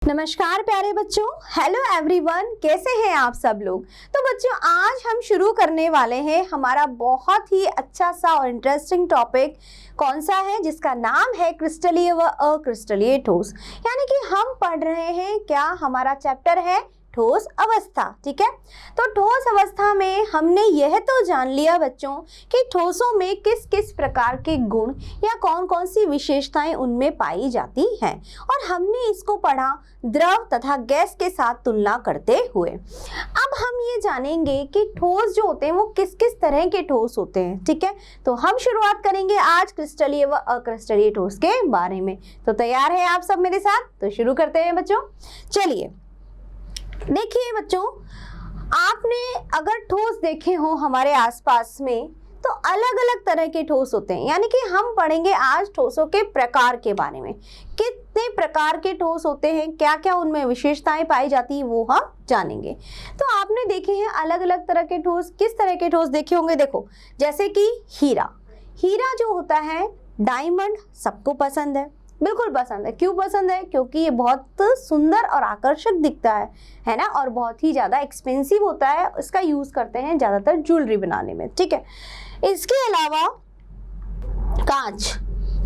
नमस्कार प्यारे बच्चों, हेलो एवरीवन, कैसे हैं आप सब लोग। तो बच्चों आज हम शुरू करने वाले हैं हमारा बहुत ही अच्छा सा और इंटरेस्टिंग टॉपिक। कौन सा है? जिसका नाम है क्रिस्टलीय व अक्रिस्टलीय ठोस। यानी कि हम पढ़ रहे हैं क्या, हमारा चैप्टर है ठोस अवस्था। ठीक है, तो ठोस अवस्था में हमने यह तो जान लिया बच्चों कि ठोसों में किस किस प्रकार के गुण या कौन कौन सी विशेषताएं उनमें पाई जाती हैं, और हमने इसको पढ़ा द्रव तथा गैस के साथ तुलना करते हुए। अब हम ये जानेंगे कि ठोस जो होते हैं वो किस किस तरह के ठोस होते हैं। ठीक है, तो हम शुरुआत करेंगे आज क्रिस्टलीय व अक्रिस्टलीय ठोस के बारे में। तो तैयार है आप सब मेरे साथ? तो शुरू करते हैं बच्चों। चलिए देखिए बच्चों, आपने अगर ठोस देखे हो हमारे आसपास में तो अलग अलग तरह के ठोस होते हैं। यानी कि हम पढ़ेंगे आज ठोसों के प्रकार के बारे में। कितने प्रकार के ठोस होते हैं, क्या क्या उनमें विशेषताएं पाई जाती है, वो हम जानेंगे। तो आपने देखे हैं अलग अलग तरह के ठोस। किस तरह के ठोस देखे होंगे? देखो, जैसे कि हीरा। हीरा जो होता है, डायमंड सबको पसंद है, बिल्कुल पसंद है। क्यों पसंद है? क्योंकि ये बहुत सुंदर और आकर्षक दिखता है ना, और बहुत ही ज़्यादा एक्सपेंसिव होता है। इसका यूज़ करते हैं ज़्यादातर ज्वेलरी बनाने में। ठीक है, इसके अलावा कांच।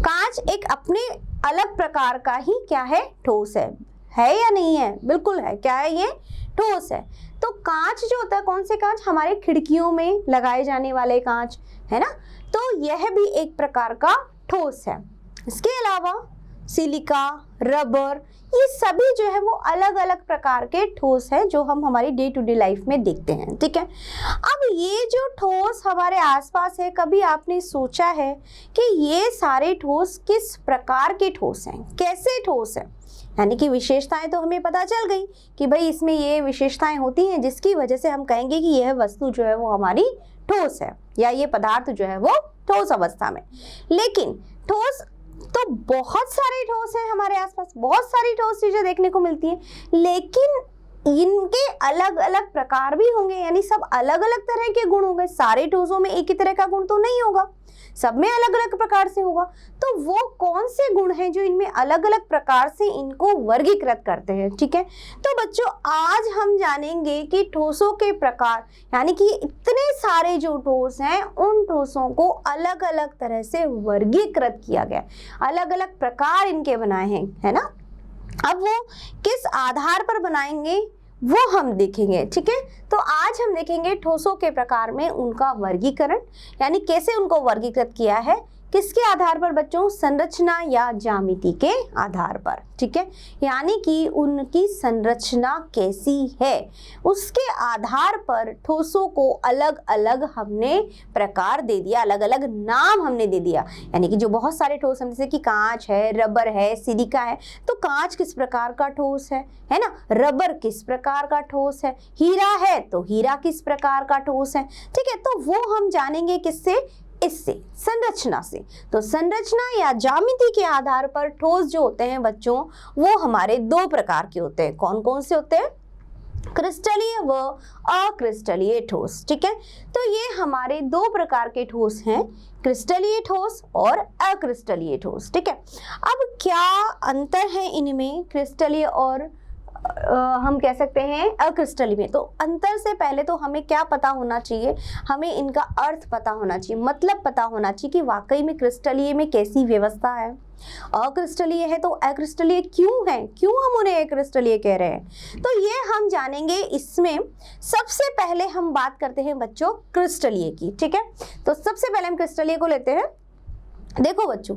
कांच एक अपने अलग प्रकार का ही क्या है, ठोस है या नहीं है? बिल्कुल है। क्या है ये? ठोस है। तो कांच जो होता है, कौन से कांच? हमारे खिड़कियों में लगाए जाने वाले कांच, है ना। तो यह भी एक प्रकार का ठोस है। इसके अलावा सिलिका, रबर, ये सभी जो है वो अलग अलग प्रकार के ठोस है जो हम हमारी डे टू डे लाइफ में देखते हैं। ठीक है, अब ये जो ठोस हमारे आसपास है, कभी आपने सोचा है कि ये सारे ठोस किस प्रकार के ठोस हैं, कैसे ठोस है? यानी कि विशेषताएं तो हमें पता चल गई कि भाई इसमें ये विशेषताएं होती हैं जिसकी वजह से हम कहेंगे कि यह वस्तु जो है वो हमारी ठोस है, या ये पदार्थ जो है वो ठोस अवस्था में। लेकिन ठोस तो बहुत सारे ठोस हैं हमारे आसपास, बहुत सारी ठोस चीजें देखने को मिलती हैं, लेकिन इनके अलग अलग प्रकार भी होंगे। यानी सब अलग अलग तरह के गुण होंगे। सारे ठोसों में एक ही तरह का गुण तो नहीं होगा, सब में अलग अलग प्रकार से होगा। तो वो कौन से गुण हैं जो इनमें अलग अलग प्रकार से इनको वर्गीकृत करते हैं? ठीक है, तो बच्चों आज हम जानेंगे कि ठोसों के प्रकार, यानी कि इतने सारे जो ठोस हैं उन ठोसों को अलग अलग तरह से वर्गीकृत किया गया, अलग अलग प्रकार इनके बनाए हैं, है ना। अब वो किस आधार पर बनाएंगे वो हम देखेंगे। ठीक है, तो आज हम देखेंगे ठोसों के प्रकार में उनका वर्गीकरण, यानी कैसे उनको वर्गीकृत किया है, किसके आधार पर बच्चों? संरचना या ज्यामिति के आधार पर। ठीक है, यानी कि उनकी संरचना कैसी है उसके आधार पर ठोसों को अलग अलग हमने प्रकार दे दिया, अलग अलग नाम हमने दे दिया। यानी कि जो बहुत सारे ठोस हैं, जैसे कि कांच है, रबर है, सिलिका है, तो कांच किस प्रकार का ठोस है ना। रबर किस प्रकार का ठोस है, हीरा है तो हीरा किस प्रकार का ठोस है। ठीक है, तो वो हम जानेंगे किससे? इससे, संरचना से। तो संरचना या ज्यामिति के आधार पर ठोस जो होते हैं बच्चों, वो हमारे दो प्रकार के होते हैं। कौन कौन से होते हैं? क्रिस्टलीय व अक्रिस्टलीय ठोस। ठीक है, तो ये हमारे दो प्रकार के ठोस हैं, क्रिस्टलीय ठोस और अक्रिस्टलीय ठोस। ठीक है, अब क्या अंतर है इनमें, क्रिस्टलीय और हम कह सकते हैं अक्रिस्टलीय में? तो अंतर से पहले तो हमें क्या पता होना चाहिए, हमें इनका अर्थ पता होना चाहिए, मतलब पता होना चाहिए कि वाकई में क्रिस्टलीय में कैसी व्यवस्था है, अक्रिस्टलीय है तो अक्रिस्टलीय क्यों है, क्यों हम उन्हें अक्रिस्टलीय कह रहे हैं, तो ये हम जानेंगे इसमें। सबसे पहले हम बात करते हैं बच्चों क्रिस्टलीय की। ठीक है, तो सबसे पहले हम क्रिस्टलीय को लेते हैं। देखो बच्चों,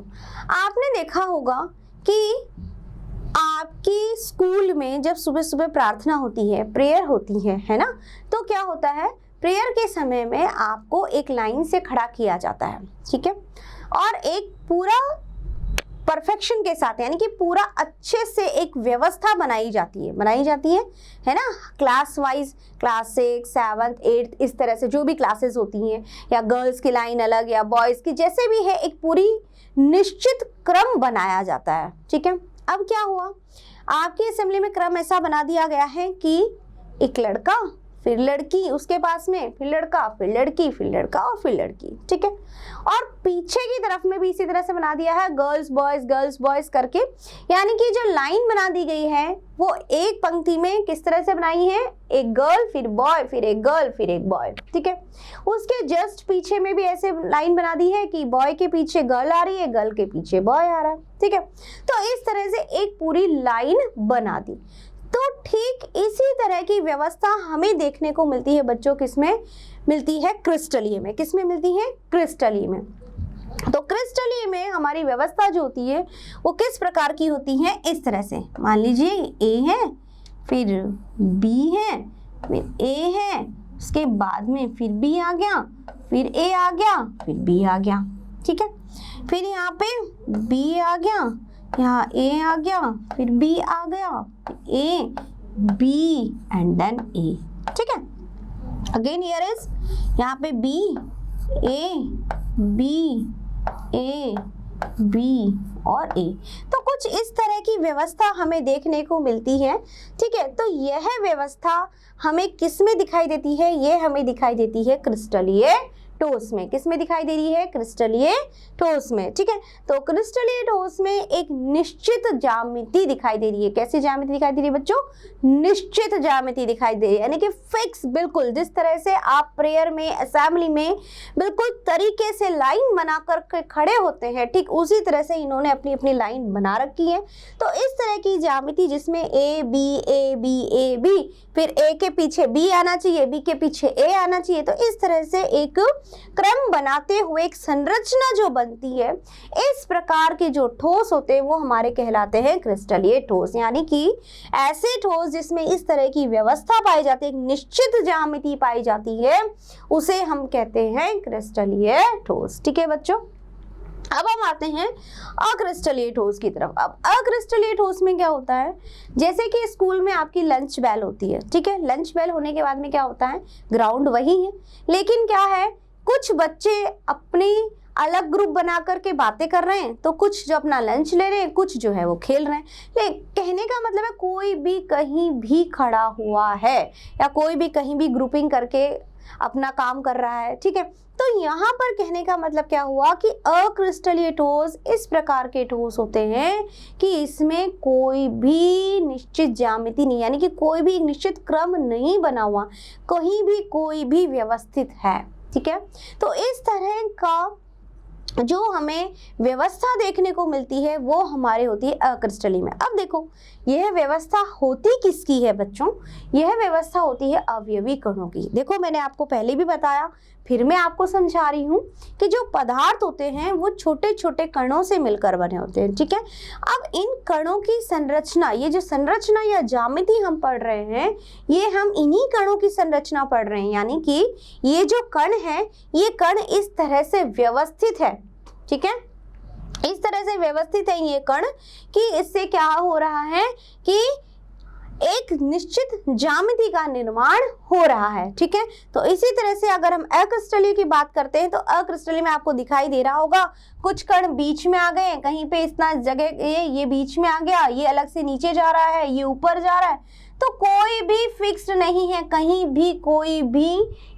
आपने देखा होगा कि आपकी स्कूल में जब सुबह सुबह प्रार्थना होती है, प्रेयर होती है ना, तो क्या होता है, प्रेयर के समय में आपको एक लाइन से खड़ा किया जाता है। ठीक है, और एक पूरा परफेक्शन के साथ, यानी कि पूरा अच्छे से एक व्यवस्था बनाई जाती है ना, क्लास वाइज, क्लास 6, 7, 8 इस तरह से जो भी क्लासेस होती हैं, या गर्ल्स की लाइन अलग या बॉयज़ की, जैसे भी है, एक पूरी निश्चित क्रम बनाया जाता है। ठीक है, अब क्या हुआ, आपकी असेंबली में क्रम ऐसा बना दिया गया है कि एक लड़का, फिर लड़की उसके पास में, फिर लड़का, फिर लड़की, फिर लड़का और फिर लड़की, ठीक है। और पीछे की तरफ में भी इसी तरह से बना दिया है गर्ल्स बॉयज करके, यानी कि जो लाइन बना दी गई है वो एक पंक्ति में किस तरह से बनाई है, एक गर्ल फिर बॉय फिर एक गर्ल फिर एक बॉय, ठीक है। उसके जस्ट पीछे में भी ऐसे लाइन बना दी है कि बॉय के पीछे गर्ल आ रही है, गर्ल के पीछे बॉय आ रहा है, ठीक है। तो इस तरह से एक पूरी लाइन बना दी। तो ठीक इसी तरह की व्यवस्था हमें देखने को मिलती है बच्चों, किसमें मिलती है, क्रिस्टलीय में। किसमें मिलती है, क्रिस्टलीय में। तो क्रिस्टलीय में हमारी व्यवस्था जो होती है वो किस प्रकार की होती है, इस तरह से। मान लीजिए ए है, फिर बी है, फिर ए है, उसके बाद में फिर बी आ गया, फिर ए आ गया, फिर बी आ गया, ठीक है। फिर यहाँ पे बी आ गया, यहाँ ए आ गया, फिर बी आ गया, A B and then A, ठीक है। अगेन हियर इज, यहाँ पे B A B A B और ए। तो कुछ इस तरह की व्यवस्था हमें देखने को मिलती है, ठीक है। तो यह व्यवस्था हमें किस में दिखाई देती है, ये हमें दिखाई देती है क्रिस्टलीय ठोस में। किस में दिखाई दे रही है, क्रिस्टलीय ठोस में, ठीक है। तो क्रिस्टलीय ठोस में एक निश्चित ज्यामिति दिखाई दे रही है। कैसी ज्यामिति दिखाई दे रही है बच्चों, निश्चित ज्यामिति दिखाई दे रही है, यानी कि फिक्स, बिल्कुल जिस तरह से आप प्रेयर में, असेंबली में बिल्कुल तरीके से लाइन बना कर खड़े होते हैं, ठीक उसी तरह से इन्होंने अपनी अपनी लाइन बना रखी है। तो इस तरह की ज्यामिति जिसमें A B A B A B, फिर ए के पीछे बी आना चाहिए, बी के पीछे ए आना चाहिए, तो इस तरह से एक क्रम बनाते हुए एक संरचना जो बनती है, इस प्रकार के जो ठोस होते हैं वो हमारे कहलाते हैं क्रिस्टलीय ठोस। यानी कि ऐसे ठोस जिसमें इस तरह की व्यवस्था पाई जाती है, एक निश्चित ज्यामिति पाई जाती है, उसे हम कहते हैं क्रिस्टलीय ठोस, ठीक है बच्चों। अब हम आते हैं अक्रिस्टलीय ठोस की तरफ। अब अक्रिस्टलीय ठोस में क्या होता है, जैसे कि स्कूल में आपकी लंच बेल होती है, ठीक है। लंच बेल होने के बाद में क्या होता है, ग्राउंड वही है, लेकिन क्या है, कुछ बच्चे अपनी अलग ग्रुप बना करके बातें कर रहे हैं, तो कुछ जो अपना लंच ले रहे हैं, कुछ जो है वो खेल रहे हैं। कहने का मतलब है कोई भी कहीं भी खड़ा हुआ है या कोई भी कहीं भी ग्रुपिंग करके अपना काम कर रहा है, ठीक है। तो यहाँ पर कहने का मतलब क्या हुआ कि अक्रिस्टलीय ठोस इस प्रकार के ठोस होते हैं कि इसमें कोई भी निश्चित ज्यामिति नहीं, यानी कि कोई भी निश्चित क्रम नहीं बना हुआ, कहीं भी कोई भी व्यवस्थित है, ठीक है। तो इस तरह का जो हमें व्यवस्था देखने को मिलती है वो हमारे होती है अक्रिस्टलीय में। अब देखो यह व्यवस्था होती किसकी है बच्चों, यह व्यवस्था होती है अवयवी कणों की। देखो मैंने आपको पहले भी बताया, फिर मैं आपको समझा रही हूँ कि जो पदार्थ होते हैं वो छोटे छोटे कणों से मिलकर बने होते हैं, ठीक है। अब इन कणों की संरचना, ये जो संरचना या ज्यामिति हम पढ़ रहे हैं, ये हम इन्हीं कणों की संरचना पढ़ रहे हैं, यानी कि ये जो कण है, ये कण इस तरह से व्यवस्थित है, ठीक है। इस तरह से व्यवस्थित है ये कण कि इससे क्या हो रहा है कि एक निश्चित ज्यामिति का निर्माण हो रहा है, ठीक है। तो इसी तरह से अगर हम अक्रिस्टलीय की बात करते हैं, तो अक्रिस्टलीय में आपको दिखाई दे रहा होगा कुछ कण बीच में आ गए, कहीं पे इतना जगह ये बीच में आ गया, ये अलग से नीचे जा रहा है, ये ऊपर जा रहा है। तो कोई भी फिक्स्ड नहीं है, कहीं भी कोई भी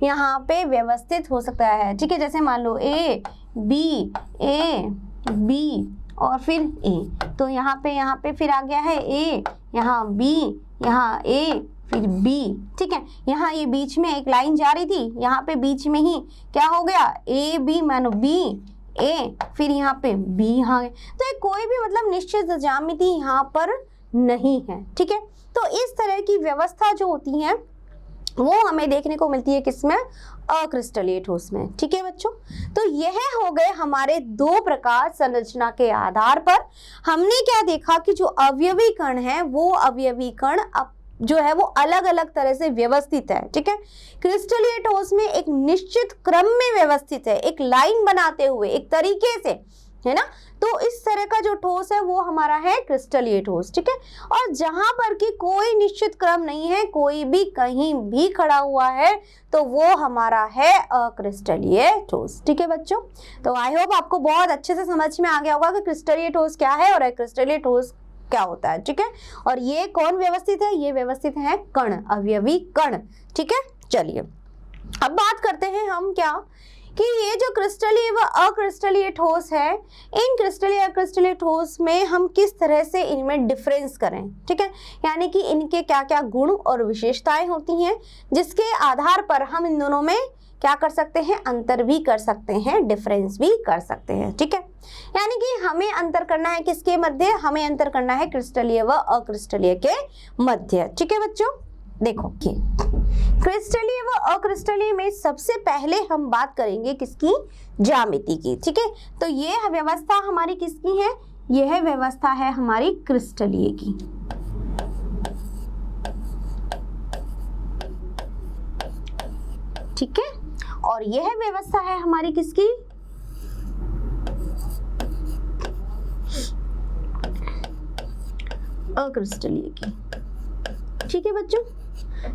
यहाँ पे व्यवस्थित हो सकता है, ठीक है। जैसे मान लो ए बी और फिर ए, तो यहाँ पे फिर आ गया है ए, यहाँ बी, यहाँ ए, फिर बी, ठीक है। यहाँ ये बीच में एक लाइन जा रही थी, यहाँ पे बीच में ही क्या हो गया, ए बी, मानो बी ए, फिर यहाँ पे बी यहाँ गए। तो ये कोई भी मतलब निश्चित ज्यामिति यहाँ पर नहीं है, ठीक है। तो इस तरह की व्यवस्था जो होती है वो हमें देखने को मिलती है किसमें, अक्रिस्टलीय ठोस में, ठीक है बच्चों। तो यह हो गए हमारे दो प्रकार संरचना के आधार पर। हमने क्या देखा कि जो अवयवी कण है वो अवयवी कण जो है वो अलग अलग तरह से व्यवस्थित है, ठीक है। क्रिस्टलीय ठोस में एक निश्चित क्रम में व्यवस्थित है, एक लाइन बनाते हुए एक तरीके से, है ना। तो इस तरह का जो ठोस है वो हमारा है क्रिस्टलीय ठोस, ठीक है। और जहां पर कि कोई निश्चित क्रम नहीं है, कोई भी कहीं भी खड़ा हुआ है, तो वो हमारा है अक्रिस्टलीय ठोस, ठीक है बच्चों। तो आई होप आपको बहुत अच्छे से समझ में आ गया होगा कि क्रिस्टलीय ठोस क्या है और अक्रिस्टलीय ठोस क्या होता है, ठीक है। और ये कौन व्यवस्थित है, ये व्यवस्थित है कण, अवयवी कण, ठीक है। चलिए अब बात करते हैं हम क्या कि ये जो क्रिस्टलीय व अक्रिस्टलीय ठोस है, इन क्रिस्टलीय अक्रिस्टलीय ठोस में हम किस तरह से इनमें डिफरेंस करें, ठीक है, यानी कि इनके क्या क्या गुण और विशेषताएं होती हैं जिसके आधार पर हम इन दोनों में क्या कर सकते हैं, अंतर भी कर सकते हैं, डिफरेंस भी कर सकते हैं, ठीक है। यानी कि हमें अंतर करना है किसके मध्य, हमें अंतर करना है क्रिस्टलीय व अक्रिस्टलीय के मध्य, ठीक है बच्चों। देखो कि क्रिस्टलीय व अक्रिस्टलीय में सबसे पहले हम बात करेंगे किसकी, ज्यामिति की, ठीक है। तो ये व्यवस्था हमारी किसकी है, यह व्यवस्था है हमारी क्रिस्टलीय की, ठीक है, और यह व्यवस्था है हमारी किसकी, अक्रिस्टलीय की, ठीक है बच्चों।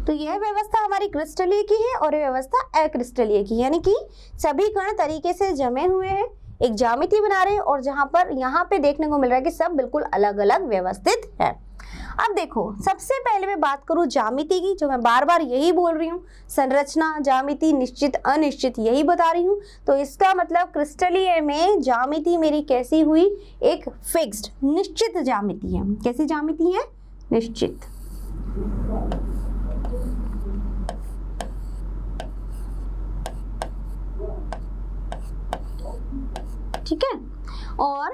तो यह व्यवस्था हमारी क्रिस्टलीय की है और यह व्यवस्था अक्रिस्टलीय की, यानी कि सभी कण तरीके से जमे हुए हैं, एक ज्यामिति बना रहे हैं और जहां पर यहाँ पे देखने को मिल रहा है कि सब बिल्कुल अलग अलग व्यवस्थित है। अब देखो सबसे पहले मैं बात करूं ज्यामिति की, जो मैं बार बार यही बोल रही हूँ, संरचना, ज्यामिति, निश्चित, अनिश्चित, यही बता रही हूँ। तो इसका मतलब क्रिस्टलीय में ज्यामिति मेरी कैसी हुई, एक फिक्स्ड निश्चित ज्यामिति है। कैसी ज्यामिति है, निश्चित, ठीक है। और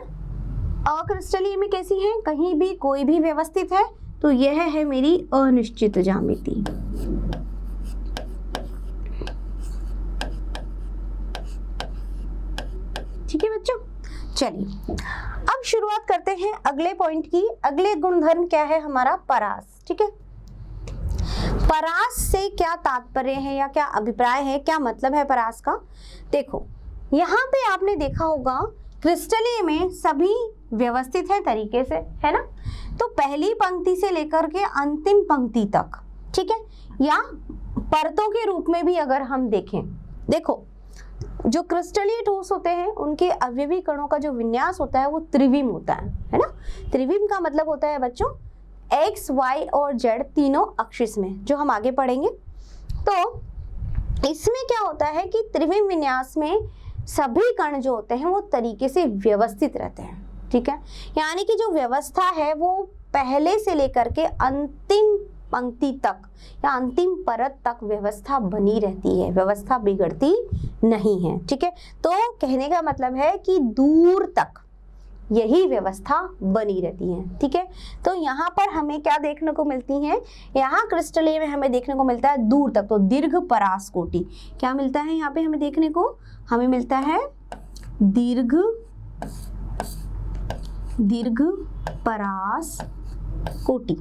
अक्रिस्टलीय में कैसी है, कहीं भी कोई भी व्यवस्थित है, तो यह है मेरी अनिश्चित ज्यामिति, ठीक है बच्चों। चलिए अब शुरुआत करते हैं अगले पॉइंट की। अगले गुणधर्म क्या है हमारा, परास, ठीक है। परास से क्या तात्पर्य है या क्या अभिप्राय है, क्या मतलब है परास का। देखो यहाँ पे आपने देखा होगा क्रिस्टलीय में सभी व्यवस्थित है तरीके से, है ना। तो पहली पंक्ति से लेकर के अंतिम पंक्ति तक, ठीक है, या परतों के रूप में भी अगर हम देखें, देखो जो क्रिस्टलीय ठोस होते हैं उनके अवयवी कणों का जो विन्यास होता है वो त्रिविम होता है ना। त्रिविम का मतलब होता है बच्चों x, y और z तीनों अक्षिस में, जो हम आगे पढ़ेंगे। तो इसमें क्या होता है कि त्रिविम विन्यास में सभी कण जो होते हैं वो तरीके से व्यवस्थित रहते हैं, ठीक है। यानी कि जो व्यवस्था है वो पहले से लेकर के अंतिम पंक्ति तक या अंतिम परत तक व्यवस्था बनी रहती है, व्यवस्था बिगड़ती नहीं है, ठीक है। तो कहने का मतलब है कि दूर तक यही व्यवस्था बनी रहती है, ठीक है। तो यहाँ पर हमें क्या देखने को मिलती है, यहाँ क्रिस्टलीय में हमें देखने को मिलता है दूर तक, तो दीर्घ परास कोटि क्या मिलता है यहाँ पे हमें देखने को, हमें मिलता है दीर्घ परास कोटि।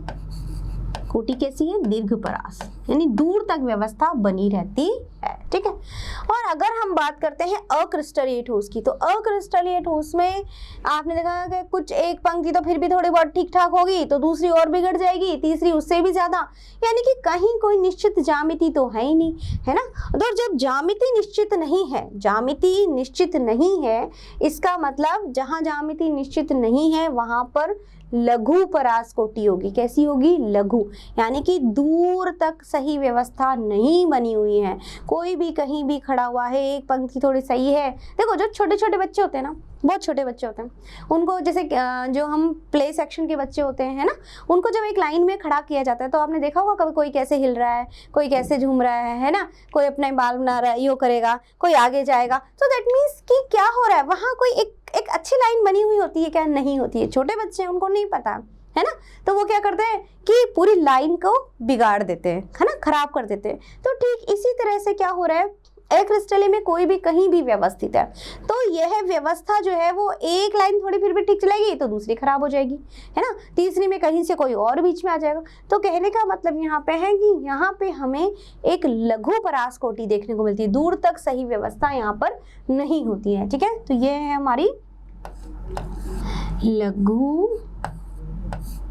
कोटि कैसी है, दीर्घ परास, यानी दूर तक व्यवस्था बनी रहती है, ठीक है। और अगर हम बात करते हैं अक्रिस्टलीय ठोस की, तो अक्रिस्टलीय ठोस में आपने देखा कि कुछ एक पंक्ति तो फिर भी थोड़ी बहुत ठीक ठाक होगी, तो दूसरी और बिगड़ जाएगी, तीसरी उससे भी ज्यादा, यानी कि कहीं कोई निश्चित ज्यामिति तो है ही नहीं, है ना। तो जब ज्यामिति निश्चित नहीं है, ज्यामिति निश्चित नहीं है, इसका मतलब जहां ज्यामिति निश्चित नहीं है वहां पर लघु परास कोटि होगी। कैसी होगी, लघु, यानी कि दूर तक सही व्यवस्था नहीं बनी हुई है, कोई भी कहीं भी खड़ा हुआ है, एक पंक्ति थोड़ी सही है। देखो जो छोटे छोटे बच्चे होते हैं ना, बहुत छोटे बच्चे होते हैं, उनको जैसे जो हम प्ले सेक्शन के बच्चे होते हैं ना, उनको जब एक लाइन में खड़ा किया जाता है तो आपने देखा होगा कभी कोई कैसे हिल रहा है, कोई कैसे झूम रहा है ना, कोई अपने बाल बना रहा है, यो करेगा, कोई आगे जाएगा। तो दैट मीन्स कि क्या हो रहा है, वहाँ कोई एक अच्छी लाइन बनी हुई होती है क्या, नहीं होती है। छोटे बच्चे हैं उनको नहीं पता है ना, तो वो क्या करते हैं कि पूरी लाइन को बिगाड़ देते हैं, है ना, खराब कर देते हैं। तो ठीक इसी तरह से क्या हो रहा है, अक्रिस्टलीय में कोई भी कहीं भी व्यवस्थित है, तो यह व्यवस्था जो है वो एक लाइन थोड़ी फिर भी ठीक चलेगी तो दूसरी खराब हो जाएगी, है ना, तीसरी में कहीं से कोई और बीच में आ जाएगा। तो कहने का मतलब यहाँ पे है कि यहाँ पे हमें एक लघु परास कोटि देखने को मिलती है, दूर तक सही व्यवस्था यहाँ पर नहीं होती है, ठीक है। तो ये है हमारी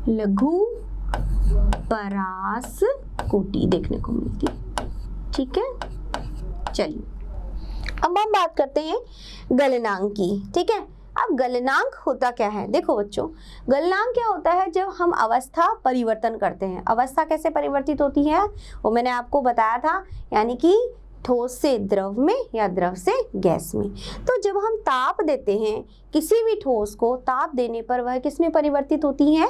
लघु परास कोटि देखने को मिलती है, ठीक है। चलिए अब हम बात करते हैं गलनांक की, ठीक है। अब गलनांक होता क्या है? देखो बच्चों, गलनांक क्या होता है? जब हम अवस्था परिवर्तन करते हैं। अवस्था कैसे परिवर्तित होती है वो मैंने आपको बताया था, यानी कि ठोस से द्रव में या द्रव से गैस में। तो जब हम ताप देते हैं किसी भी ठोस को, ताप देने पर वह किस में परिवर्तित होती है?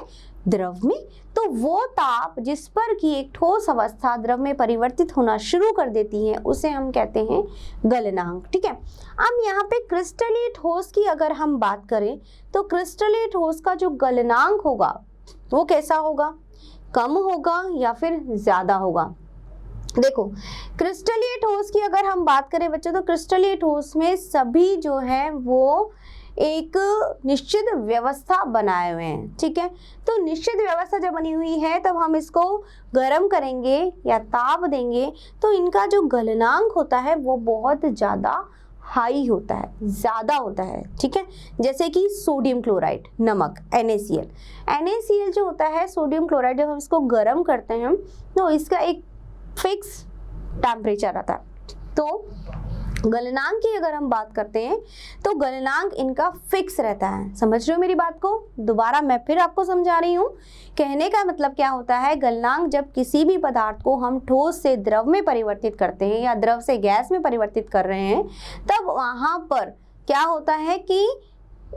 द्रव में। तो वो ताप जिस पर कि एक ठोस अवस्था द्रव में परिवर्तित होना शुरू कर देती है उसे हम कहते हैं गलनांक। ठीक है। अब यहाँ पे क्रिस्टलीय ठोस की अगर हम बात करें तो क्रिस्टलीय ठोस का जो गलनांक होगा वो कैसा होगा? कम होगा या फिर ज्यादा होगा? देखो, क्रिस्टलीय ठोस की अगर हम बात करें बच्चों, तो क्रिस्टलीय ठोस में सभी जो है वो एक निश्चित व्यवस्था बनाए हुए हैं। ठीक है। तो निश्चित व्यवस्था जब बनी हुई है तब हम इसको गर्म करेंगे या ताप देंगे तो इनका जो गलनांक होता है वो बहुत ज़्यादा हाई होता है, ज़्यादा होता है। ठीक है। जैसे कि सोडियम क्लोराइड, नमक, NaCl। NaCl जो होता है सोडियम क्लोराइड, जब हम इसको गर्म करते हैं तो इसका एक फिक्स टेम्परेचर आता है। तो गलनांक की अगर हम बात करते हैं तो गलनांक इनका फिक्स रहता है। समझ रहे हो मेरी बात को? दोबारा मैं फिर आपको समझा रही हूँ। कहने का मतलब क्या होता है? गलनांक जब किसी भी पदार्थ को हम ठोस से द्रव में परिवर्तित करते हैं या द्रव से गैस में परिवर्तित कर रहे हैं तब वहाँ पर क्या होता है कि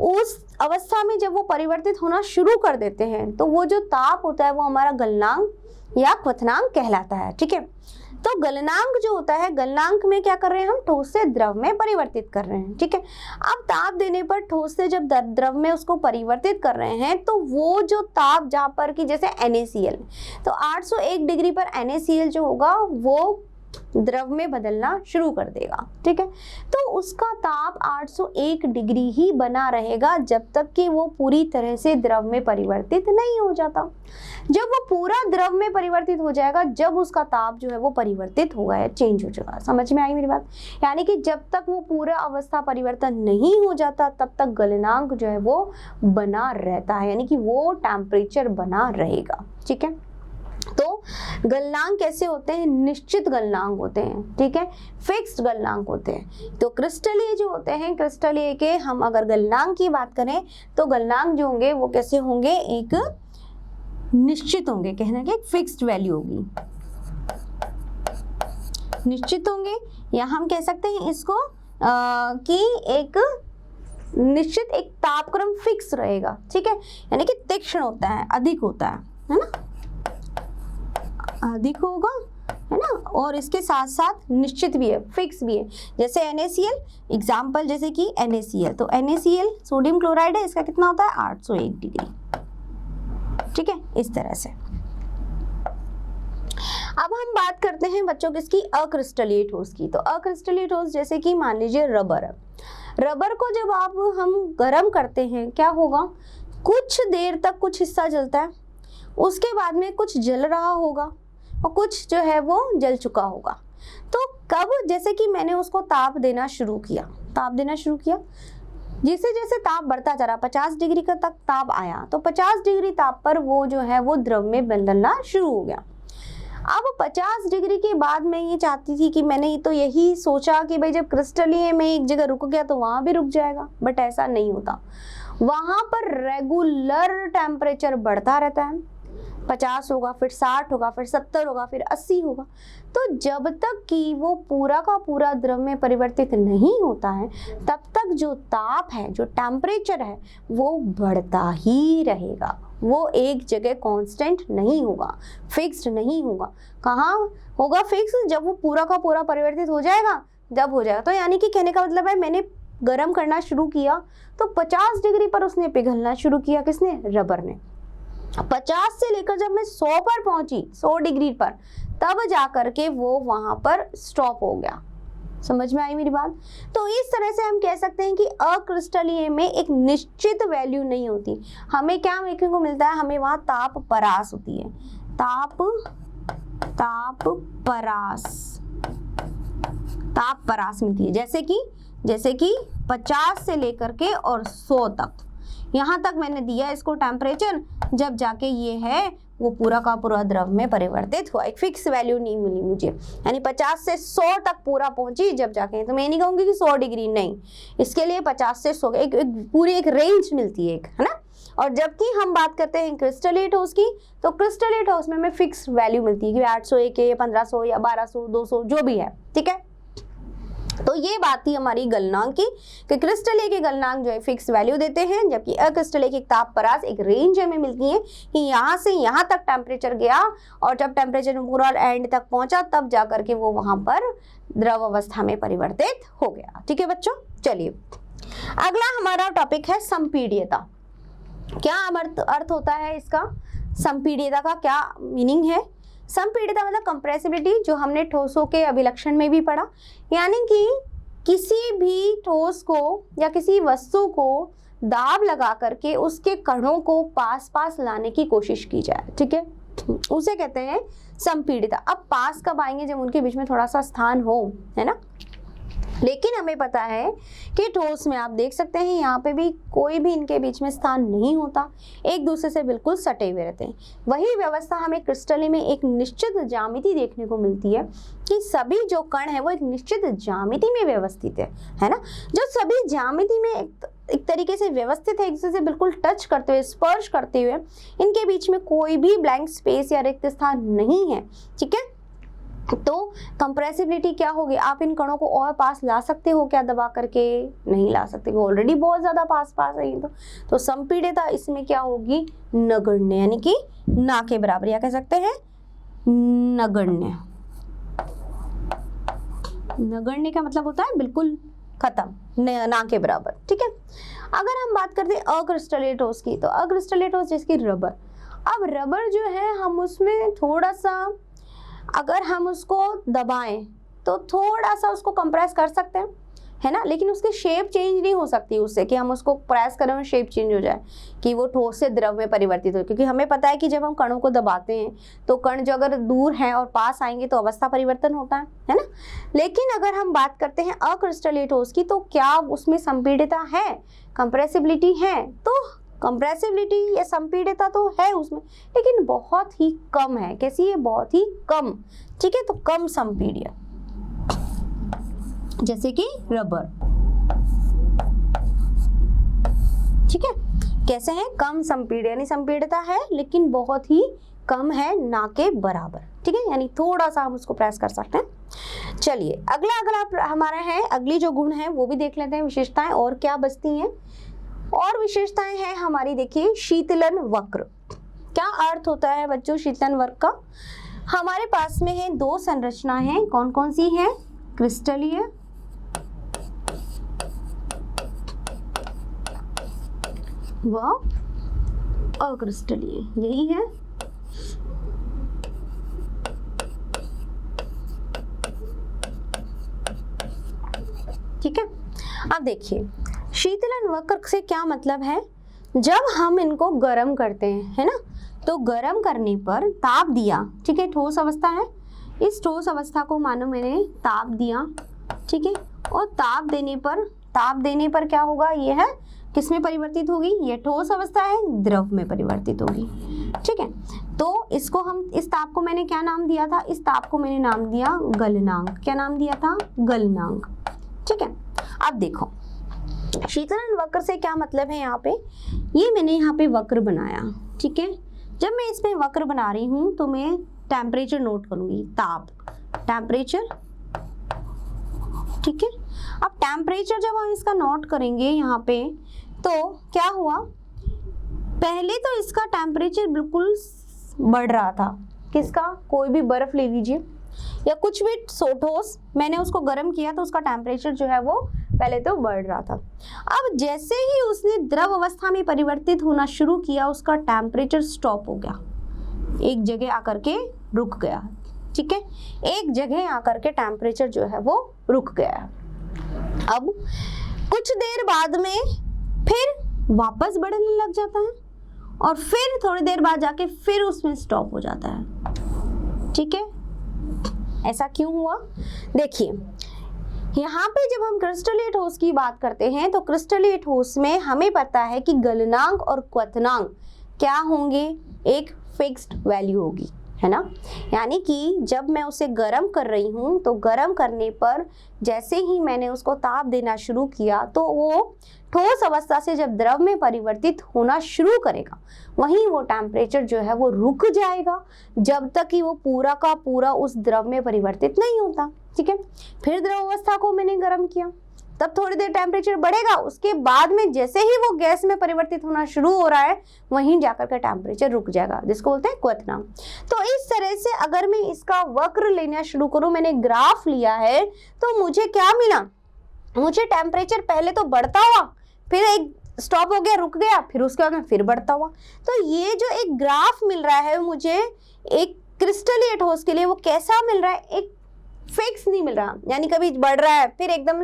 उस अवस्था में जब वो परिवर्तित होना शुरू कर देते हैं तो वो जो ताप होता है वो हमारा गलनांक या क्वथनांक कहलाता है। ठीक है। तो गलनांक जो होता है, गलनांक में क्या कर रहे हैं हम? ठोस से द्रव में परिवर्तित कर रहे हैं। ठीक है। अब ताप देने पर ठोस से जब द्रव में उसको परिवर्तित कर रहे हैं तो वो जो ताप जहाँ पर कि जैसे NaCl, तो 801 डिग्री पर NaCl जो होगा वो द्रव में बदलना शुरू कर देगा। ठीक है। तो उसका ताप 801 डिग्री ही बना रहेगा जब तक कि वो पूरी तरह से द्रव में परिवर्तित नहीं हो जाता। जब वो पूरा द्रव में परिवर्तित हो जाएगा, जब उसका ताप जो है वो परिवर्तित होगा या चेंज हो जाएगा। समझ में आई मेरी बात? यानी कि जब तक वो पूरा अवस्था परिवर्तन नहीं हो जाता तब तक गलनांक जो है वो बना रहता है, यानी कि वो टेम्परेचर बना रहेगा। ठीक है। तो गलनांक कैसे होते हैं? निश्चित गलनांक होते हैं। ठीक है। फिक्स्ड गलनांक होते हैं। तो क्रिस्टलीय जो होते हैं, क्रिस्टलीय के हम अगर गलनांक की बात करें तो गलनांक जो होंगे वो कैसे होंगे? एक निश्चित होंगे, कहना कि एक फिक्स्ड वैल्यू होगी, निश्चित होंगे। या हम कह सकते हैं इसको कि एक निश्चित एक तापक्रम फिक्स रहेगा। ठीक है। यानी कि तीक्ष्ण होता है, अधिक होता है ना? अधिक होगा, है ना? और इसके साथ साथ निश्चित भी है, फिक्स भी है। जैसे NaCl, एग्जाम्पल जैसे कि NaCl, तो NaCl सोडियम क्लोराइड है, इसका कितना होता है? 801 डिग्री। ठीक है। इस तरह से अब हम बात करते हैं बच्चों किसकी? अक्रिस्टलीय ठोस की। तो अक्रिस्टलीय ठोस जैसे कि मान लीजिए रबर है। रबर को जब आप हम गर्म करते हैं क्या होगा? कुछ देर तक कुछ हिस्सा जलता है, उसके बाद में कुछ जल रहा होगा और कुछ जो है वो जल चुका होगा। तो कब? जैसे कि मैंने उसको ताप देना शुरू किया, जैसे जैसे ताप बढ़ता जा रहा, 50 डिग्री का तक ताप आया तो 50 डिग्री ताप पर वो जो है वो द्रव में बदलना शुरू हो गया। अब 50 डिग्री के बाद मैं ये चाहती थी कि मैंने तो यही सोचा कि भाई जब क्रिस्टलीय में एक जगह रुक गया तो वहां भी रुक जाएगा, बट ऐसा नहीं होता। वहां पर रेगुलर टेम्परेचर बढ़ता रहता है। 50 होगा, फिर 60 होगा, फिर 70 होगा, फिर 80 होगा। तो जब तक कि वो पूरा का पूरा द्रव में परिवर्तित नहीं होता है तब तक जो ताप है, जो टेम्परेचर है वो बढ़ता ही रहेगा। वो एक जगह कांस्टेंट नहीं होगा, फिक्स्ड नहीं होगा। कहाँ होगा फिक्स? जब वो पूरा का पूरा परिवर्तित हो जाएगा, जब हो जाएगा। तो यानी कि कहने का मतलब है मैंने गर्म करना शुरू किया तो 50 डिग्री पर उसने पिघलना शुरू किया। किसने? रबर ने। 50 से लेकर जब मैं 100 पर पहुंची, 100 डिग्री पर, तब जाकर के वो वहां पर स्टॉप हो गया। समझ में आई मेरी बात? तो इस तरह से हम कह सकते हैं कि अक्रिस्टलीय में एक निश्चित वैल्यू नहीं होती। हमें क्या देखने को मिलता है? हमें वहां ताप परास होती है। ताप परास मिलती है। जैसे कि 50 से लेकर के और 100 तक, यहाँ तक मैंने दिया इसको टेम्परेचर, जब जाके ये है वो पूरा का पूरा द्रव में परिवर्तित हुआ, एक फिक्स वैल्यू नहीं मिली मुझे, यानी 50 से 100 तक पूरा पहुंची जब जाके, तो मैं नहीं कहूंगी कि 100 डिग्री, नहीं, इसके लिए 50 से 100 एक पूरी एक रेंज मिलती है, है ना। और जबकि हम बात करते हैं क्रिस्टलेट हाउस की, तो क्रिस्टलेट हाउस में हमें फिक्स वैल्यू मिलती है कि 801 या 1500 या 1200 200 जो भी है, ठीक है। तो ये बात थी हमारी गलनांक की कि क्रिस्टलीय के गलनांक जो है फिक्स वैल्यू देते हैं, जबकि अक्रिस्टलीय की तापपरास एक रेंज हमें मिलती है कि यहाँ से यहाँ तक टेम्परेचर गया और जब टेम्परेचर पूरा एंड तक पहुंचा तब जाकर के वो वहां पर द्रव अवस्था में परिवर्तित हो गया, ठीक है बच्चों। चलिए अगला हमारा टॉपिक है संपीड्यता। क्या अर्थ होता है इसका, संपीड्यता का क्या मीनिंग है। संपीड्यता मतलब कंप्रेसिबिलिटी, जो हमने ठोसों के अभिलक्षण में भी पढ़ा, यानी कि किसी भी ठोस को या किसी वस्तु को दाब लगा करके उसके कणों को पास पास लाने की कोशिश की जाए, ठीक है, उसे कहते हैं संपीड्यता। अब पास कब आएंगे, जब उनके बीच में थोड़ा सा स्थान हो, है ना। लेकिन हमें पता है कि ठोस में आप देख सकते हैं यहाँ पे भी कोई भी इनके बीच में स्थान नहीं होता, एक दूसरे से बिल्कुल सटे हुए रहते हैं। वही व्यवस्था हमें क्रिस्टल में एक निश्चित ज्यामिति देखने को मिलती है कि सभी जो कण है वो एक निश्चित ज्यामिति में व्यवस्थित है ना, जो सभी ज्यामिति में एक तरीके से व्यवस्थित है, एक दूसरे से बिल्कुल टच करते हुए, स्पर्श करते हुए, इनके बीच में कोई भी ब्लैंक स्पेस या रिक्त स्थान नहीं है, ठीक है। तो कंप्रेसिबिलिटी क्या होगी, आप इन कणों को और पास ला सकते हो क्या दबा करके, नहीं ला सकते, ऑलरेडी बहुत ज्यादा पास है तो संपीड्यता इसमें क्या होगी, नगण्य, यानी कि ना के बराबर, या कह सकते हैं नगण्य। नगण्य का मतलब होता है बिल्कुल खत्म, ना के बराबर, ठीक है। अगर हम बात करते हैं अक्रिस्टलीय ठोस की, तो अक्रिस्टलीय ठोस जैसे रबर, अब रबर जो है हम उसमें थोड़ा सा अगर हम उसको दबाएं तो थोड़ा सा उसको कंप्रेस कर सकते हैं, है ना, लेकिन उसकी शेप चेंज नहीं हो सकती उससे कि हम उसको प्रेस करें और शेप चेंज हो जाए कि वो ठोस से द्रव में परिवर्तित हो, क्योंकि हमें पता है कि जब हम कणों को दबाते हैं तो कण जो अगर दूर हैं और पास आएंगे तो अवस्था परिवर्तन होता है ना। लेकिन अगर हम बात करते हैं अक्रिस्टलीय ठोस की, तो क्या उसमें संपीड्यता है, कंप्रेसिबिलिटी है, तो कंप्रेसिबिलिटी या संपीड्यता तो है उसमें, लेकिन बहुत ही कम है। कैसी है, बहुत ही कम, ठीक है, तो कम संपीड्य, जैसे कि रबर, ठीक है, कैसे है, कम संपीड्य, यानी संपीड्यता है लेकिन बहुत ही कम है, ना के बराबर, ठीक है, यानी थोड़ा सा हम उसको प्रेस कर सकते हैं। चलिए अगला हमारा है, अगली जो गुण है वो भी देख लेते हैं, विशेषताएं और क्या बचती हैं। और विशेषताएं हैं हमारी, देखिए शीतलन वक्र। क्या अर्थ होता है बच्चों शीतलन वक्र का। हमारे पास में है दो संरचनाएं हैं, कौन कौन सी है, क्रिस्टलीय व अक्रिस्टलीय, यही है। ठीक है, अब देखिए शीतलन वक्र से क्या मतलब है, जब हम इनको गर्म करते हैं, है ना, तो गर्म करने पर ताप दिया, ठीक है, ठोस अवस्था है, इस ठोस अवस्था को मानो मैंने ताप दिया, ठीक है, और ताप देने पर क्या होगा, ये है किस में परिवर्तित होगी, ये ठोस अवस्था है, द्रव में परिवर्तित होगी, ठीक है। तो इसको हम, इस ताप को मैंने क्या नाम दिया था, इस ताप को मैंने नाम दिया गलनांक। क्या नाम दिया था, गलनांक, ठीक है। अब देखो शीतलन वक्र से क्या मतलब है, यहाँ पे ये मैंने यहाँ पे वक्र बनाया, ठीक है। जब मैं इसमें वक्र बना रही हूँ तो मैं टेम्परेचर नोट करूंगी, ताप, टेम्परेचर, ठीक है। अब टेम्परेचर जब हम इसका नोट करेंगे यहाँ पे, तो क्या हुआ, पहले तो इसका टेम्परेचर बिल्कुल बढ़ रहा था, किसका, कोई भी बर्फ ले लीजिए या कुछ भी ठोस, मैंने उसको गर्म किया तो उसका टेम्परेचर जो है वो पहले तो बढ़ रहा था। अब जैसे ही उसने द्रव अवस्था में परिवर्तित होना शुरू किया, उसका टेम्परेचर स्टॉप हो गया, एक जगह आकर के रुक गया, ठीक है, एक जगह आकर के टेम्परेचर जो है वो रुक गया। अब कुछ देर बाद में फिर वापस बढ़ने लग जाता है और फिर थोड़ी देर बाद जाके फिर उसमें स्टॉप हो जाता है, ठीक है। ऐसा क्यों हुआ, देखिए यहाँ पे जब हम क्रिस्टलीय ठोस की बात करते हैं तो क्रिस्टलीय ठोस में हमें पता है कि गलनांक और क्वथनांक क्या होंगे, एक फिक्स्ड वैल्यू होगी, है ना। यानी कि जब मैं उसे गर्म कर रही हूँ तो गर्म करने पर जैसे ही मैंने उसको ताप देना शुरू किया तो वो ठोस अवस्था से जब द्रव में परिवर्तित होना शुरू करेगा, वहीं वो टेम्परेचर जो है वो रुक जाएगा जब तक कि वो पूरा का पूरा उस द्रव में परिवर्तित नहीं होता। ठीक है, फिर द्रव अवस्था को मैंने गर्म किया, तब थोड़ी देर टेम्परेचर बढ़ेगा, उसके बाद में जैसे ही वो गैस में परिवर्तित होना शुरू हो रहा है वहीं जाकर का टेम्परेचर रुक जाएगा, जिसको बोलते हैं क्वथनांक। तो इस तरह से अगर मैं इसका वक्र लेना शुरू करूं, मैंने ग्राफ लिया है, तो मुझे क्या मिला, मुझे टेम्परेचर पहले तो बढ़ता हुआ, फिर एक स्टॉप हो गया, रुक गया, फिर उसके बाद में फिर बढ़ता हुआ। तो ये जो एक ग्राफ मिल रहा है मुझे एक क्रिस्टलीय ठोस के लिए, वो कैसा मिल रहा है, एक फिक्स नहीं मिल रहा, यानी कभी बढ़ रहा है फिर एकदम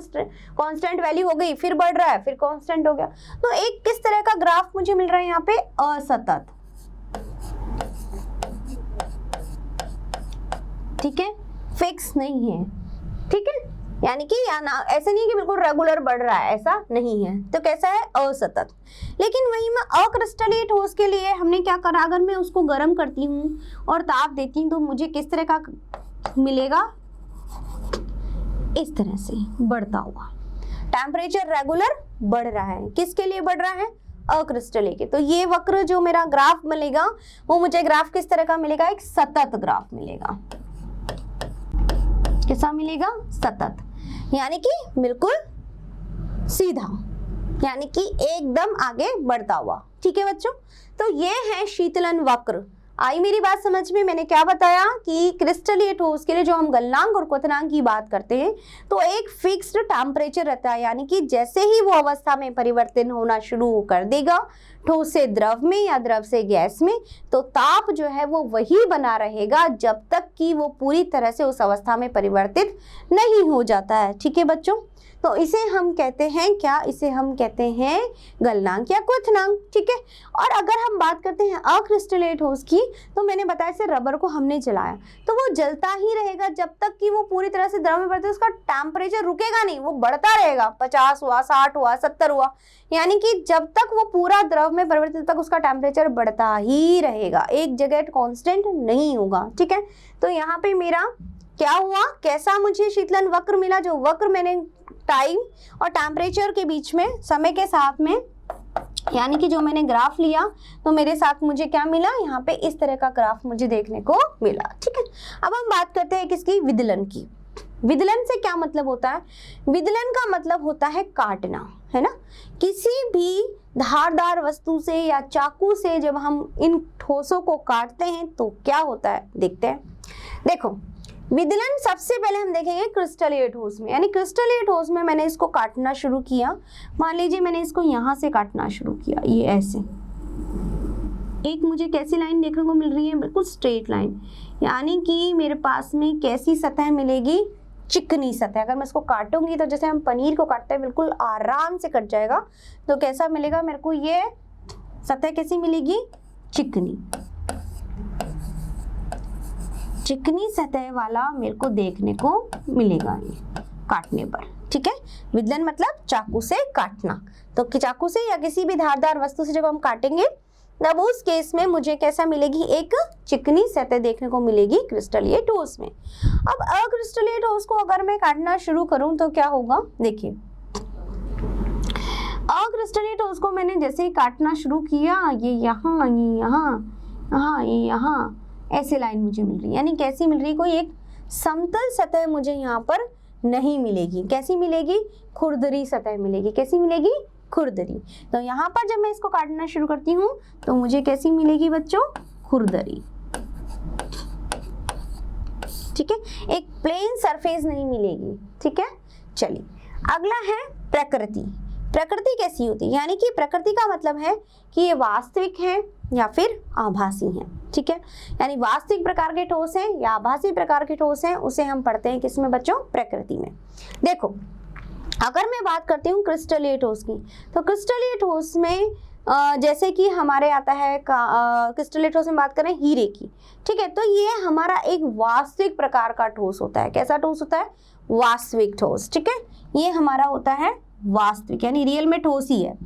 कांस्टेंट वैल्यू हो गई, फिर बढ़ रहा है फिर कांस्टेंट हो गया। तो एक किस तरह का ग्राफ मुझे मिल रहा है यहाँ पे, असतत। ठीक है, फिक्स नहीं है। ठीक है, यानी कि ऐसे नहीं कि बिल्कुल रेगुलर बढ़ रहा है, ऐसा नहीं है। तो कैसा है, असतत। लेकिन वही मैं अक्रिस्टलीय ठोस के लिए हमने क्या करा, अगर मैं उसको गर्म करती हूँ और ताप देती हूँ तो मुझे किस तरह का मिलेगा, इस तरह से बढ़ता हुआ। टेम्परेचर रेगुलर बढ़ रहा है, किसके लिए बढ़ रहा है, अक्रिस्टलीय के। तो ये वक्र जो मेरा ग्राफ मिलेगा वो मुझे ग्राफ किस तरह का मिलेगा, एक सतत ग्राफ मिलेगा। कैसा मिलेगा, सतत, यानी कि बिल्कुल सीधा, यानी कि एकदम आगे बढ़ता हुआ। ठीक है बच्चों, तो ये है शीतलन वक्र। आई मेरी बात समझ में। मैंने क्या बताया कि क्रिस्टलीय ठोस के लिए जो हम गलनांक और क्वथनांक की बात करते हैं तो एक फिक्स्ड टेम्परेचर रहता है, यानी कि जैसे ही वो अवस्था में परिवर्तन होना शुरू कर देगा ठोस से द्रव में या द्रव से गैस में, तो ताप जो है वो वही बना रहेगा जब तक कि वो पूरी तरह से उस अवस्था में परिवर्तित नहीं हो जाता है। ठीक है बच्चों, तो इसे हम कहते हैं क्या, इसे हम कहते हैं गलनांक या क्वथनांक। ठीक है, और अगर हम बात करते हैं अक्रिस्टलीय ठोस की, तो मैंने बताया से रबर को हमने जलाया तो वो जलता ही रहेगा जब तक कि वो पूरी तरह से द्रव में बढ़ता है, उसका टेम्परेचर रुकेगा नहीं, वो बढ़ता रहेगा। 50 हुआ, 60 हुआ, 70 हुआ, यानी कि जब तक वो पूरा द्रव में परिवर्तित तक उसका टेम्परेचर बढ़ता ही रहेगा, एक जगह कांस्टेंट नहीं होगा। ठीक है, तो यहाँ पे मेरा क्या हुआ, कैसा मुझे शीतलन वक्र मिला, जो वक्र मैंने टाइम और टेम्परेचर के बीच में समय के साथ में, यानी कि जो मैंने ग्राफ लिया तो मेरे साथ मुझे क्या मिला, यहाँ पे इस तरह का ग्राफ मुझे देखने को मिला। ठीक है, अब हम बात करते हैं किसकी, विदलन की। विदलन से क्या मतलब होता है, विदलन का मतलब होता है काटना, है ना। किसी भी धारदार वस्तु से या चाकू से जब हम इन ठोसों को काटते हैं तो क्या होता है, देखते हैं। देखो, विदलन सबसे पहले हम देखेंगे क्रिस्टलीय ठोस में, यानी क्रिस्टलीय ठोस में मैंने इसको काटना शुरू किया। मान लीजिए मैंने इसको यहाँ से काटना शुरू किया, ये ऐसे एक मुझे कैसी लाइन देखने को मिल रही है, बिल्कुल स्ट्रेट लाइन, यानी कि मेरे पास में कैसी सतह मिलेगी, चिकनी सतह। अगर मैं इसको काटूंगी तो जैसे हम पनीर को काटते हैं बिल्कुल आराम से कट जाएगा, तो कैसा मिलेगा मेरे को, ये सतह कैसी मिलेगी, चिकनी, चिकनी सतह वाला मेरे को देखने को मिलेगा ये काटने पर। ठीक है, विदलन मतलब चाकू से काटना, तो चाकू से या किसी भी धारदार वस्तु से जब हम काटेंगे तब उस केस में मुझे कैसा मिलेगी, एक चिकनी सतह देखने को मिलेगी क्रिस्टलीय ठोस में। अब अक्रिस्टलीय ठोस को अगर मैं काटना शुरू करूं तो क्या होगा, देखिए अक्रिस्टलीय ठोस को मैंने जैसे ही काटना शुरू किया, ये यहाँ, ये यहाँ, यहाँ, ये यहाँ, ऐसे लाइन मुझे मिल रही है, यानी कैसी मिल रही, कोई एक समतल सतह मुझे यहाँ पर नहीं मिलेगी। कैसी मिलेगी, खुरदरी सतह मिलेगी। कैसी मिलेगी, खुरदरी। तो यहाँ पर जब मैं इसको काटना शुरू करती हूँ तो मुझे कैसी मिलेगी बच्चों, खुरदरी। ठीक है, एक प्लेन सरफेस नहीं मिलेगी। ठीक है, चलिए अगला है प्रकृति। प्रकृति कैसी होती है, यानी कि प्रकृति का मतलब है कि ये वास्तविक है या फिर आभासी है। ठीक है, यानी वास्तविक प्रकार के ठोस हैं या आभासी प्रकार के ठोस हैं, उसे हम पढ़ते हैं किसमें बच्चों, प्रकृति में। देखो, अगर मैं बात करती हूँ क्रिस्टलीय ठोस की, तो क्रिस्टलीय ठोस में जैसे कि हमारे आता है क्रिस्टलीय ठोस में बात करें हीरे की। ठीक है, तो ये हमारा एक वास्तविक प्रकार का ठोस होता है। कैसा ठोस होता है, वास्तविक ठोस। ठीक है, ये हमारा होता है वास्तविक, यानी रियल में ठोस ही है।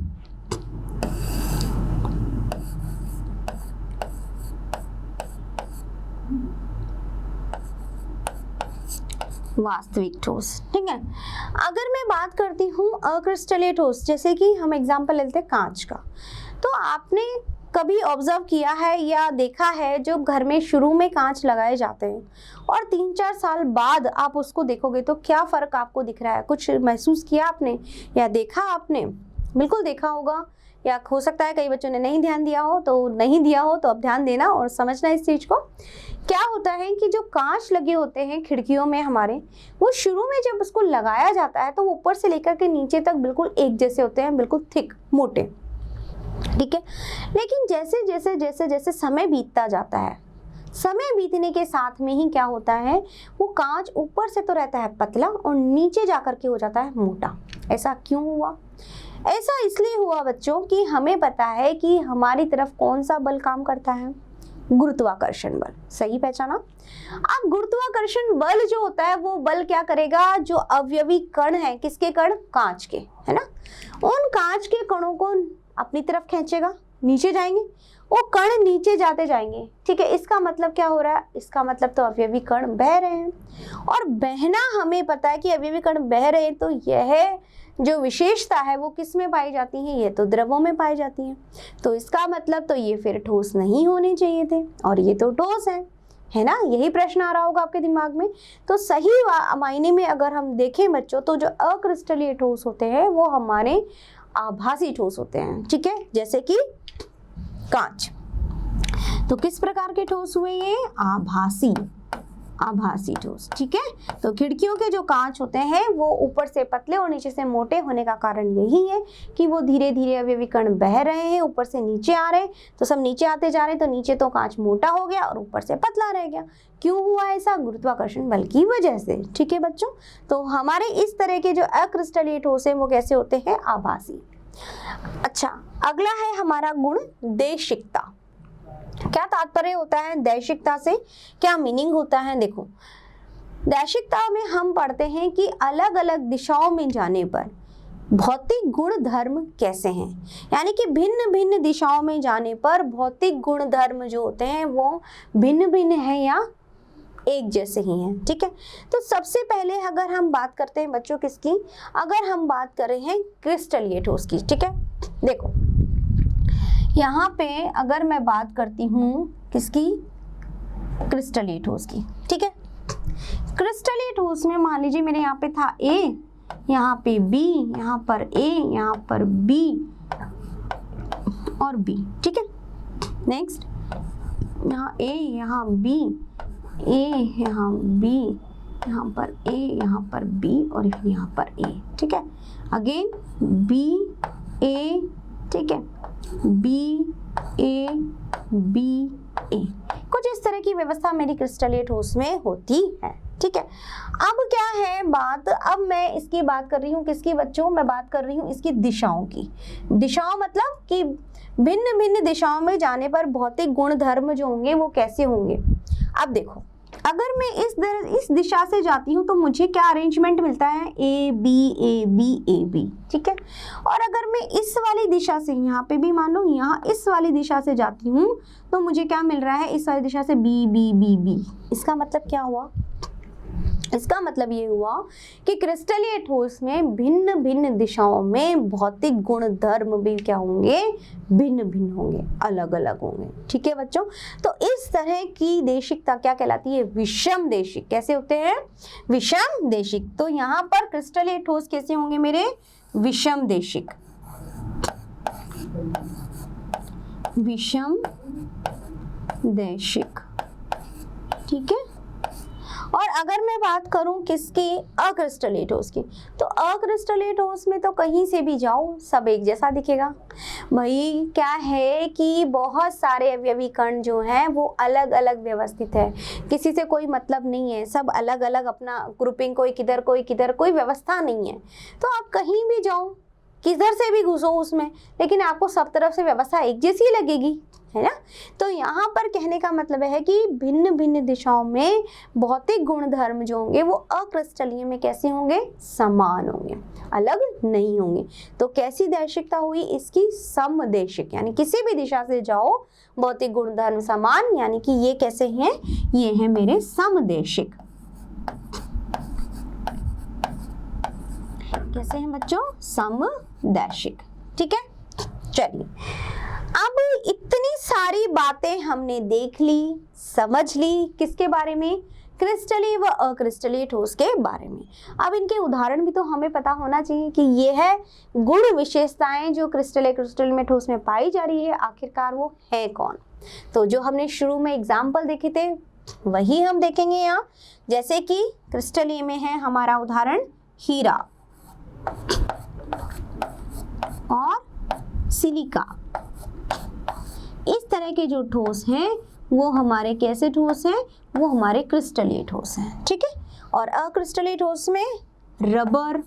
वास्तविक ठोस। ठीक है, अगर मैं बात करती हूँ अक्रिस्टलीय ठोस, जैसे कि हम एग्जांपल लेते हैं कांच का, तो आपने कभी ऑब्जर्व किया है या देखा है जो घर में शुरू में कांच लगाए जाते हैं और 3-4 साल बाद आप उसको देखोगे तो क्या फर्क आपको दिख रहा है? कुछ महसूस किया आपने या देखा आपने? बिल्कुल देखा होगा, या हो सकता है कई बच्चों ने नहीं ध्यान दिया हो, तो नहीं दिया हो तो अब ध्यान देना और समझना इस चीज को। क्या होता है कि जो कांच लगे होते हैं खिड़कियों में हमारे, वो शुरू में जब उसको लगाया जाता है तो वो ऊपर से लेकर के नीचे तक बिल्कुल एक जैसे होते हैं, बिल्कुल थिक, मोटे। ठीक है, लेकिन जैसे जैसे जैसे जैसे समय बीतता जाता है, समय बीतने के साथ में ही क्या होता है, वो कांच ऊपर से तो रहता है पतला और नीचे जाकर के हो जाता है मोटा। ऐसा क्यों हुआ? ऐसा इसलिए हुआ बच्चों कि हमें पता है कि हमारी तरफ कौन सा बल काम करता है, गुरुत्वाकर्षण बल। सही पहचाना। अब गुरुत्वाकर्षण बल जो होता है वो बल क्या करेगा, जो अवयवी कण है, किसके कण, कांच के, है ना, उन कांच के कणों को अपनी तरफ खींचेगा, नीचे जाएंगे, वो कण नीचे जाते जाएंगे। ठीक है, इसका मतलब क्या हो रहा है, इसका मतलब तो अवयवी कण बह रहे हैं, और बहना हमें पता है कि अवयवी कण बह रहे हैं, तो यह जो विशेषता है वो किस में पाई जाती है, ये तो द्रवों में पाई जाती है। तो इसका मतलब तो ये फिर ठोस नहीं होने चाहिए थे, और ये तो ठोस है ना। यही प्रश्न आ रहा होगा आपके दिमाग में। तो सही मायने में अगर हम देखें बच्चों, तो जो अक्रिस्टलीय ठोस होते हैं वो हमारे आभासी ठोस होते हैं। ठीक है, जैसे कि कांच। तो किस प्रकार के ठोस हुए ये, आभासी ठोस। ठीक है, तो खिड़कियों के जो कांच होते हैं वो ऊपर से पतले और नीचे से मोटे होने का कारण यही है कि वो धीरे धीरे अवयवी कण बह रहे हैं, ऊपर से नीचे आ रहे हैं, तो सब नीचे आते जा रहे हैं, तो नीचे तो कांच मोटा हो गया और ऊपर से पतला रह गया। क्यों हुआ ऐसा, गुरुत्वाकर्षण बल की वजह से। ठीक है बच्चों, तो हमारे इस तरह के जो अक्रिस्टलीय ठोस है वो कैसे होते हैं, आभासी। अच्छा, अगला है हमारा गुण देशिकता। क्या तात्पर्य होता है देशिकता से, क्या मीनिंग होता है? देखो, देशिकता में हम पढ़ते हैं कि अलग अलग दिशाओं में जाने पर भौतिक गुण धर्म कैसे हैं, यानी कि भिन्न भिन्न दिशाओं में जाने पर भौतिक गुण धर्म जो होते हैं वो भिन्न भिन्न है या एक जैसे ही हैं। ठीक है, तो सबसे पहले अगर हम बात करते हैं बच्चों किसकी, अगर हम बात कर रहे हैं क्रिस्टलीय ठोस की। ठीक है, देखो यहाँ पे अगर मैं बात करती हूँ किसकी, क्रिस्टलीय ठोस की। ठीक है, क्रिस्टलीय ठोस में मान लीजिए मेरे यहाँ पे था A, यहाँ पे B, यहाँ पर A, यहाँ पर B और B। ठीक है, नेक्स्ट यहाँ A, यहाँ B, A, यहाँ B, यहाँ पर A, यहाँ पर B और यहाँ पर A। ठीक है, अगेन B, A, ठीक है, B, A, B, A। कुछ इस तरह की व्यवस्था मेरी क्रिस्टलीय ठोस में होती है। ठीक है, अब क्या है बात, अब मैं इसकी बात कर रही हूँ किसकी बच्चों, मैं बात कर रही हूँ इसकी दिशाओं की। दिशाओं मतलब कि भिन्न भिन्न दिशाओं में जाने पर भौतिक गुण धर्म जो होंगे वो कैसे होंगे। अब देखो, अगर मैं इस दिशा से जाती हूँ तो मुझे क्या अरेंजमेंट मिलता है, A B A B A B। ठीक है, और अगर मैं इस वाली दिशा से, यहाँ पे भी मान लो यहाँ इस वाली दिशा से जाती हूँ तो मुझे क्या मिल रहा है, इस वाली दिशा से B B B B। इसका मतलब क्या हुआ, इसका मतलब ये हुआ कि क्रिस्टलीय ठोस में भिन्न भिन्न दिशाओं में भौतिक गुण धर्म भी क्या होंगे, भिन्न भिन्न होंगे, अलग अलग होंगे। ठीक है बच्चों, तो इस तरह की देशिकता क्या कहलाती है, विषम देशिक। कैसे होते हैं, विषम देशिक। तो यहाँ पर क्रिस्टलीय ठोस कैसे होंगे मेरे, विषम देशिक, विषम देशिक। ठीक है, और अगर मैं बात करूं किसकी, अक्रिस्टलीय ठोस की, तो अक्रिस्टलीय ठोस में तो कहीं से भी जाओ सब एक जैसा दिखेगा। भाई क्या है कि बहुत सारे अवयवी कण जो हैं वो अलग अलग व्यवस्थित है, किसी से कोई मतलब नहीं है, सब अलग अलग अपना ग्रुपिंग, कोई किधर कोई किधर, कोई व्यवस्था नहीं है। तो आप कहीं भी जाओ, किधर से भी घुसो उसमें, लेकिन आपको सब तरफ से व्यवस्था एक जैसी लगेगी, है ना। तो यहाँ पर कहने का मतलब है कि भिन्न भिन्न दिशाओं में भौतिक गुण धर्म जो होंगे वो अक्रिस्टलीय में कैसे होंगे, समान होंगे, अलग नहीं होंगे। तो कैसी देशिकता हुई इसकी, समदेशिक, यानी किसी भी दिशा से जाओ भौतिक गुण धर्म समान, यानी कि ये कैसे हैं, ये हैं मेरे समदेशिक। कैसे हैं बच्चों? समदैशिक। ठीक है, चलिए अब इतनी सारी बातें हमने देख ली, समझ ली, किसके बारे में? क्रिस्टलीय व अक्रिस्टलीय ठोस के बारे में। अब इनके उदाहरण भी तो हमें पता होना चाहिए कि ये है गुण विशेषताएं जो क्रिस्टलीय में ठोस में पाई जा रही है, आखिरकार वो है कौन? तो जो हमने शुरू में एग्जाम्पल देखे थे वही हम देखेंगे यहाँ। जैसे कि क्रिस्टलीय में है हमारा उदाहरण हीरा और सिलिका। इस तरह के जो ठोस हैं वो हमारे कैसे ठोस हैं? वो हमारे क्रिस्टलीय ठोस हैं। ठीक है, और अक्रिस्टलीय ठोस में रबर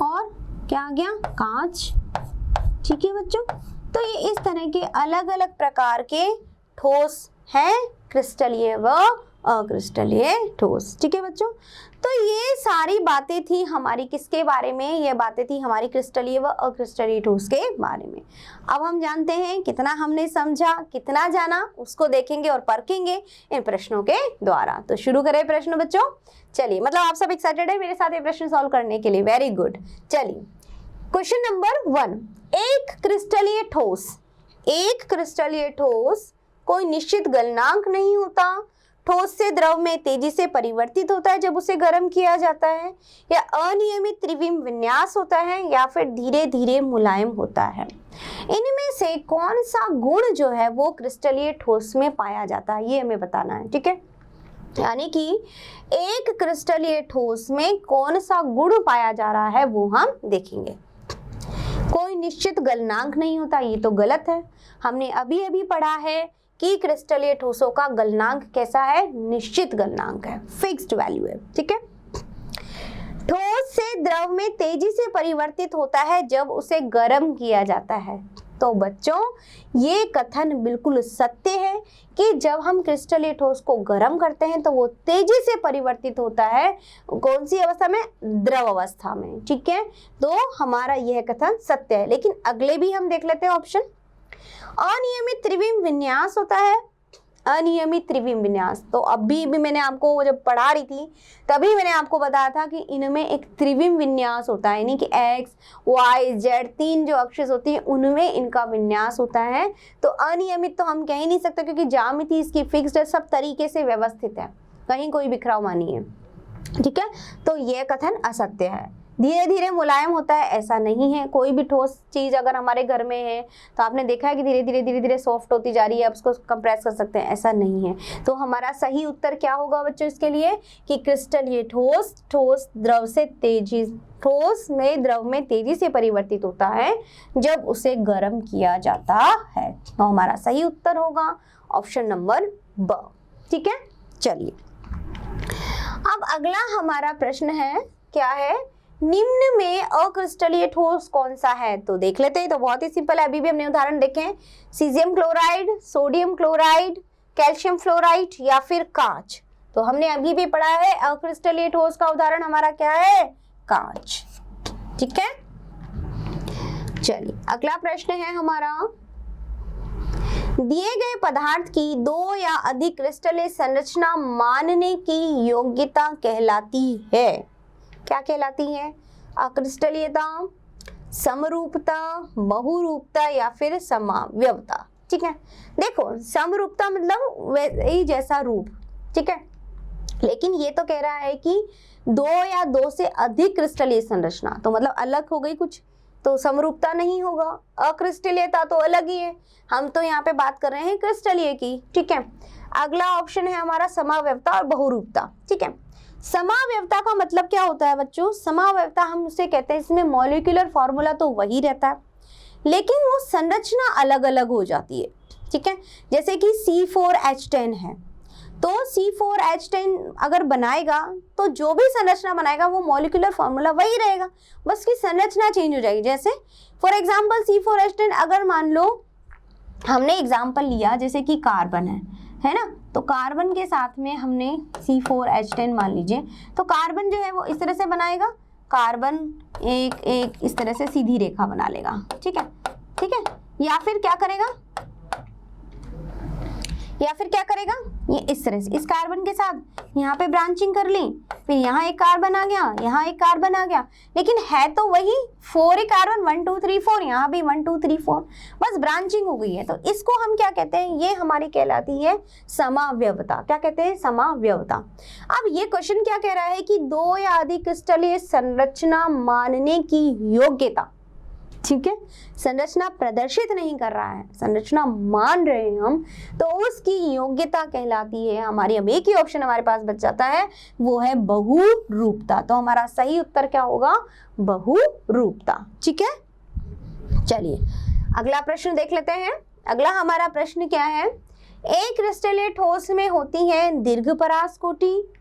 और क्या आ गया? कांच। ठीक है बच्चों, तो ये इस तरह के अलग अलग प्रकार के ठोस हैं, क्रिस्टलीय व अक्रिस्टलीय ठोस। ठीक है बच्चों, तो ये सारी बातें थी हमारी किसके बारे में? ये बातें थी हमारी क्रिस्टलीय व अक्रिस्टलीय ठोस के बारे में। अब हम जानते हैं कितना हमने समझा, कितना जाना, उसको देखेंगे और परखेंगे इन प्रश्नों के द्वारा। तो शुरू करें प्रश्न बच्चों। चलिए, मतलब आप सब एक्साइटेड है मेरे साथ ये प्रश्न सॉल्व करने के लिए? Very good. चलिए, क्वेश्चन नंबर 1, एक क्रिस्टलीय ठोस। एक क्रिस्टलीय ठोस कोई निश्चित गलनांक नहीं होता, ठोस से द्रव में तेजी से परिवर्तित होता है जब उसे गर्म किया जाता है, या अनियमित त्रिविम विन्यास होता है, या फिर धीरे धीरे मुलायम होता है। इनमें से कौन सा गुण जो है वो क्रिस्टलीय ठोस में पाया जाता है, ये हमें बताना है। ठीक है, यानी कि एक क्रिस्टलीय ठोस में कौन सा गुण पाया जा रहा है वो हम देखेंगे। कोई निश्चित गलनांक नहीं होता, ये तो गलत है। हमने अभी अभी पढ़ा है कि क्रिस्टलीय ठोसों का गलनांक कैसा है? निश्चित गलनांक है, फिक्स्ड वैल्यू है। ठीक है, ठोस से द्रव में तेजी से परिवर्तित होता है जब उसे गर्म किया जाता है। तो बच्चों ये कथन बिल्कुल सत्य है कि जब हम क्रिस्टलीय ठोस को गर्म करते हैं तो वो तेजी से परिवर्तित होता है। कौन सी अवस्था में? द्रव अवस्था में। ठीक है, तो हमारा यह कथन सत्य है। लेकिन अगले भी हम देख लेते हैं ऑप्शन। अनियमित त्रिविम विन्यास होता है, अनियमित त्रिविम विन्यास। तो अभी भी मैंने आपको जब पढ़ा रही थी तभी मैंने आपको बताया था कि इनमें एक त्रिविम विन्यास होता है, यानी कि एक्स वाई जेड 3 जो अक्षस होती है उनमें इनका विन्यास होता है। तो अनियमित तो हम कह ही नहीं सकते क्योंकि ज्यामिति इसकी फिक्स्ड है, सब तरीके से व्यवस्थित है, कहीं कोई बिखराव नहीं है। ठीक है, तो यह कथन असत्य है। धीरे धीरे मुलायम होता है, ऐसा नहीं है। कोई भी ठोस चीज अगर हमारे घर में है तो आपने देखा है कि धीरे धीरे सॉफ्ट होती जा रही है, अब उसको कंप्रेस कर सकते हैं, ऐसा नहीं है। तो हमारा सही उत्तर क्या होगा बच्चों इसके लिए? कि क्रिस्टलीय ठोस, ठोस द्रव से तेजी, ठोस में द्रव में तेजी से परिवर्तित होता है जब उसे गर्म किया जाता है। तो हमारा सही उत्तर होगा ऑप्शन नंबर ब। ठीक है, चलिए अब अगला हमारा प्रश्न है, क्या है? निम्न में अक्रिस्टलीय ठोस कौन सा है? तो देख लेते हैं। तो बहुत ही सिंपल है, अभी भी हमने उदाहरण देखे हैं। Caesium chloride, sodium chloride, calcium fluoride या फिर कांच। तो हमने अभी भी पढ़ा है अक्रिस्टलीय ठोस का उदाहरण हमारा क्या है? कांच। ठीक है, चलिए अगला प्रश्न है हमारा, दिए गए पदार्थ की 2 या अधिक क्रिस्टलीय संरचना मानने की योग्यता कहलाती है। क्या कहलाती है? अक्रिस्टलीयता, समरूपता, बहुरूपता या फिर समावयवता। ठीक है, देखो समरूपता मतलब वही जैसा रूप। ठीक है, लेकिन ये तो कह रहा है कि 2 या 2 से अधिक क्रिस्टलीय संरचना, तो मतलब अलग हो गई कुछ, तो समरूपता नहीं होगा। अक्रिस्टलीयता तो अलग ही है, हम तो यहाँ पे बात कर रहे हैं क्रिस्टलीय की। ठीक है, अगला ऑप्शन है हमारा समावयवता और बहुरूपता। ठीक है, समावयवता का मतलब क्या होता है बच्चों? समावयवता हम उसे कहते हैं, इसमें मॉलिक्यूलर फॉर्मूला तो वही रहता है लेकिन वो संरचना अलग अलग हो जाती है। ठीक है, जैसे कि C4H10 है, तो C4H10 अगर बनाएगा तो जो भी संरचना बनाएगा वो मॉलिक्यूलर फॉर्मूला वही रहेगा, बस की संरचना चेंज हो जाएगी। जैसे फॉर एग्जांपल C4H10 अगर मान लो हमने एग्जांपल लिया जैसे कि कार्बन है ना, तो कार्बन के साथ में हमने C4H10 मान लीजिए, तो कार्बन जो है वो इस तरह से बनाएगा, कार्बन एक इस तरह से सीधी रेखा बना लेगा। ठीक है, या फिर क्या करेगा, या फिर क्या करेगा, ये इस तरह से इस कार्बन के साथ यहाँ पे ब्रांचिंग कर ली, फिर यहाँ एक कार्बन आ गया, यहाँ एक कार्बन आ गया, लेकिन है तो वही 4 ही कार्बन, 1 2 3 4, यहाँ भी 1 2 3 4, बस ब्रांचिंग हो गई है। तो इसको हम क्या कहते हैं, ये हमारी कहलाती है समावयवता। क्या कहते हैं, समावयवता। अब ये क्वेश्चन क्या कह रहा है कि 2 या अधिक क्रिस्टलीय संरचना मानने की योग्यता, ठीक है, संरचना प्रदर्शित नहीं कर रहा है, संरचना मान रहे हैं हम, तो उसकी योग्यता कहलाती है हमारी। अब एक ही ऑप्शन हमारे पास बच जाता है, वो है बहुरूपता। तो हमारा सही उत्तर क्या होगा, बहुरूपता। ठीक है, चलिए अगला प्रश्न देख लेते हैं। अगला हमारा प्रश्न क्या है, एक क्रिस्टलीय ठोस में होती है दीर्घ परास कोटि,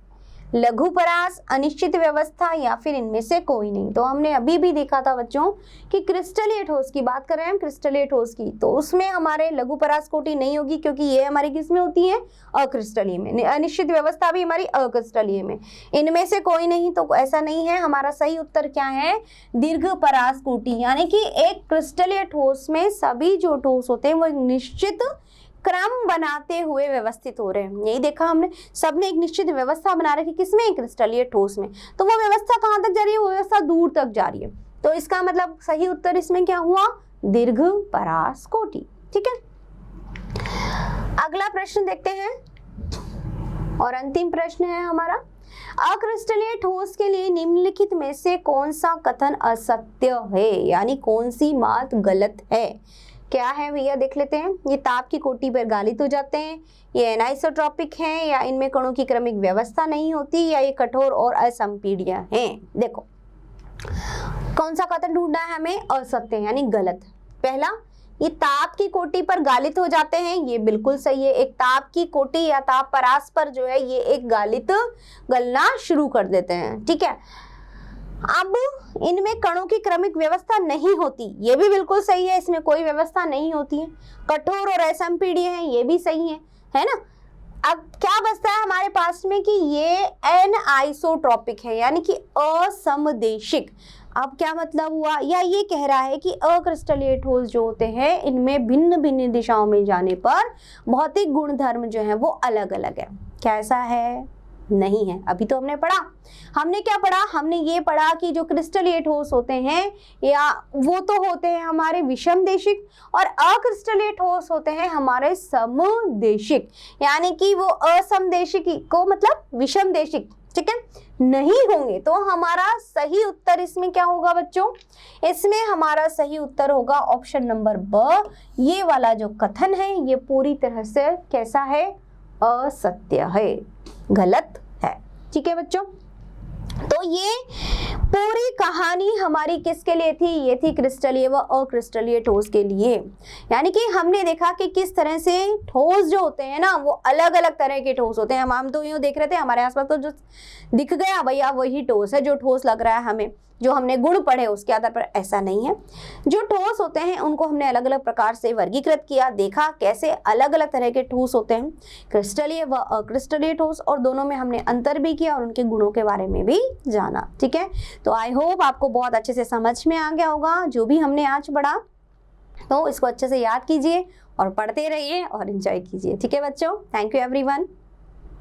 लघु परास, अनिश्चित व्यवस्था या फिर इनमें से कोई नहीं। तो हमने अभी भी देखा था बच्चों कि क्रिस्टलीय ठोस की बात कर रहे हैं हम, क्रिस्टलीय ठोस की, तो उसमें हमारे लघु परास कोटि नहीं होगी, क्योंकि ये हमारी किस में होती है, अक्रिस्टलीय में। अनिश्चित व्यवस्था भी हमारी अक्रिस्टलीय में, इनमें से कोई नहीं, तो ऐसा नहीं है। हमारा सही उत्तर क्या है, दीर्घ परास कोटि, यानी कि एक क्रिस्टलीय ठोस में सभी जो ठोस होते हैं वो एक निश्चित क्रम बनाते हुए व्यवस्थित हो रहे हैं। यही देखा हमने, सबने एक निश्चित व्यवस्था बना रखी, किसमें, क्रिस्टलीय ठोस में। तो वो व्यवस्था कहाँ तक जा रही है, वो व्यवस्था दूर तक जा रही है। तो इसका मतलब सही उत्तर इसमें क्या हुआ, दीर्घ परास कोटि। ठीक है, अगला प्रश्न देखते हैं और अंतिम प्रश्न है हमारा, अक्रिस्टलीय ठोस के लिए निम्नलिखित में से कौन सा कथन असत्य है, यानी कौन सी बात गलत है। क्या है भैया, देख लेते हैं। ये ताप की कोटि पर गालित हो जाते हैं, ये एनाइसोट्रॉपिक हैं, या इनमें कणों की क्रमिक व्यवस्था नहीं होती, या ये कठोर और असंपीड्य हैं। देखो कौन सा कथन ढूंढना है हमें, असत्य यानी गलत। पहला, ये ताप की कोटि पर गालित हो जाते हैं, ये बिल्कुल सही है। एक ताप की कोटि या ताप परास पर जो है ये एक गालित गलना शुरू कर देते हैं। ठीक है, अब इनमें कणों की क्रमिक व्यवस्था नहीं होती, ये भी बिल्कुल सही है, इसमें कोई व्यवस्था नहीं होती है। कठोर और असंपीड्य है, ये भी सही है ना। अब क्या बचता है हमारे पास में कि ये एनाइसोट्रॉपिक है, यानी कि असमदेशिक। अब क्या मतलब हुआ, या ये कह रहा है कि अक्रिस्टलीय ठोस जो होते हैं इनमें भिन्न भिन्न दिशाओं में जाने पर भौतिक गुणधर्म जो है वो अलग अलग है। कैसा है, नहीं है। अभी तो हमने पढ़ा, हमने क्या पढ़ा, हमने ये पढ़ा कि जो क्रिस्टलीय ठोस होते हैं या वो तो होते हैं हमारे विषमदेशिक, और अक्रिस्टलीय ठोस होते हैं हमारे समदेशिक, यानी कि वो असमदेशिक को मतलब विषमदेशिक, ठीक है, नहीं होंगे। तो हमारा सही उत्तर इसमें क्या होगा बच्चों, इसमें हमारा सही उत्तर होगा ऑप्शन नंबर ब। ये वाला जो कथन है ये पूरी तरह से कैसा है, असत्य है, गलत है। ठीक है बच्चों, तो ये पूरी कहानी हमारी किसके लिए थी, ये थी क्रिस्टलीय व अक्रिस्टलीय ठोस के लिए। यानी कि हमने देखा कि किस तरह से ठोस जो होते हैं ना वो अलग अलग तरह के ठोस होते हैं। हम तो यूँ देख रहे थे हमारे आसपास तो जो दिख गया भैया वही ठोस है, जो ठोस लग रहा है हमें, जो हमने गुण पढ़े उसके आधार पर, ऐसा नहीं है। जो ठोस होते हैं उनको हमने अलग अलग प्रकार से वर्गीकृत किया, देखा कैसे अलग अलग तरह के ठोस होते हैं, क्रिस्टलीय व अक्रिस्टलीय ठोस, और दोनों में हमने अंतर भी किया और उनके गुणों के बारे में भी जाना। ठीक है, तो आई होप आपको बहुत अच्छे से समझ में आ गया होगा जो भी हमने आज पढ़ा। तो इसको अच्छे से याद कीजिए और पढ़ते रहिए और एंजॉय कीजिए। ठीक है बच्चों, थैंक यू एवरीवन।